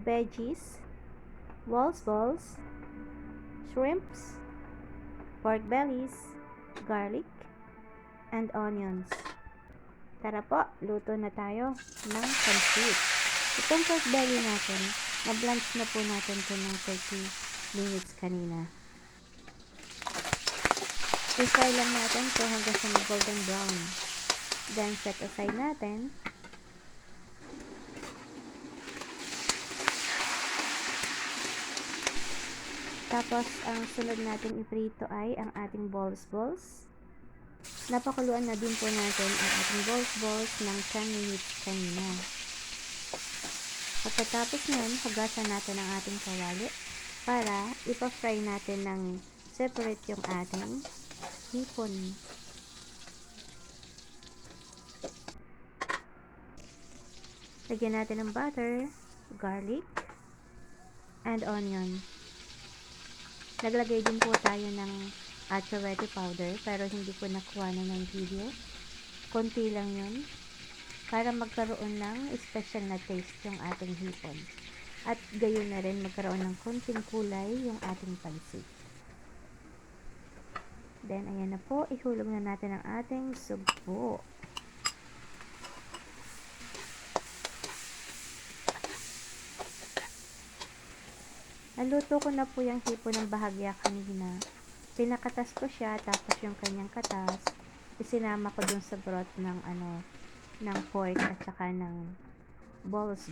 veggies, balls, shrimps, pork bellies, garlic, and onions. Tara po, luto na tayo ng pancit. Itong pork belly natin, na-blanch na po natin ito ng 30 minutes kanina. I-fry lang natin ito hanggang sa golden brown. Then, set aside natin. Tapos, ang sunod natin iprito ay ang ating balls. Napakuluan na din po natin ang ating balls ng 10 minutes kanina. Pagkatapos nyan, hugasan natin ang ating kawali para ipa-fry natin ng separate yung ating hipon. Lagyan natin ng butter, garlic, and onion. Naglagay din po tayo ng achawete powder pero hindi ko nakuha na ng video. Konti lang yun para magkaroon ng special na taste yung ating hipon. At gayon na rin magkaroon ng konting kulay yung ating pansit. Then ayan na po, ihulog na natin ang ating sugpo. Naluto ko na po yung hipon ng bahagya kanina. Pinakatas ko siya, tapos yung kanyang katas, isinama ko dun sa broth ng ng pork at saka ng balls.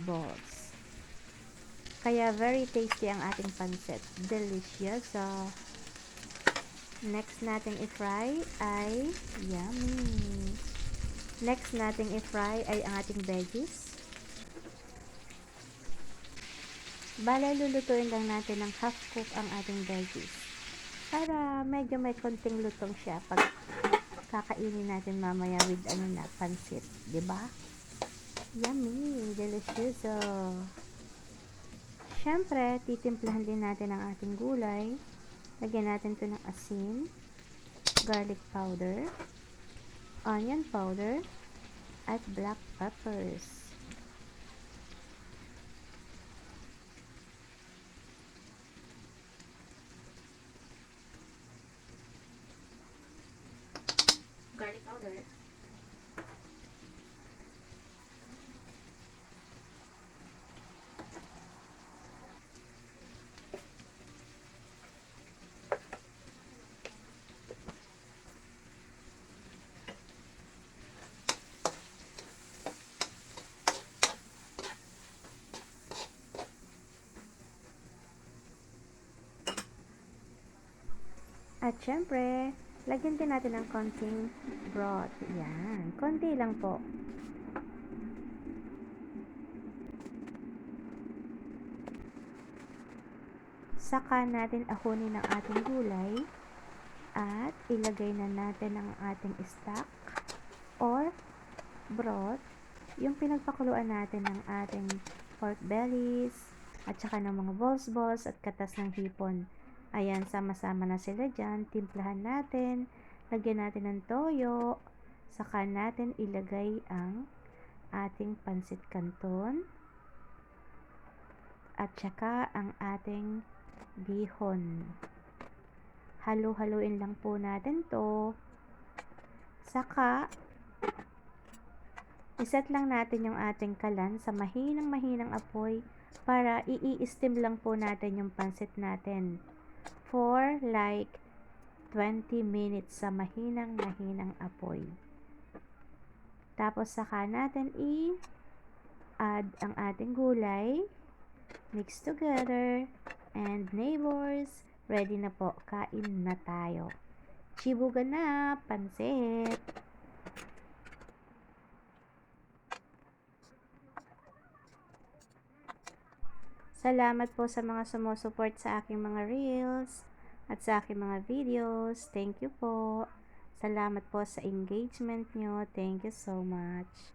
Kaya very tasty ang ating pancit. Delicious. So, next nating i-fry ay yummy. Next nating i-fry ay ang ating veggies. Bale, lulutuin lang natin ng half cook ang ating veggies. Para medyo may konting lutong siya pag kakainin natin mamaya with pancit. Diba? Yummy! Delicious! Siyempre, titimplahan din natin ang ating gulay. Lagyan natin ito ng asin, garlic powder, onion powder, at black peppers. Garlic powder. At syempre, lagyan din natin ng konting broth. Yan. Konti lang po. Saka natin ahonin ang ating gulay at ilagay na natin ang ating stock or broth, yung pinagpakuluan natin ng ating pork bellies at saka ng mga balls at katas ng hipon. Ayan, sama-sama na sila dyan. Timplahan natin. Lagyan natin ng toyo. Saka natin ilagay ang ating pansit canton. At saka ang ating bihon. Halu-haluin lang po natin to. Saka, iset lang natin yung ating kalan sa mahinang apoy para i-steam lang po natin yung pansit natin for like 20 minutes sa mahinang apoy. Tapos saka natin i-add ang ating gulay, mix together, and neighbors, ready na po, kain na tayo. Chibuga na, pansit! Salamat po sa mga sumusuport sa aking mga reels at sa aking mga videos. Thank you po. Salamat po sa engagement nyo. Thank you so much.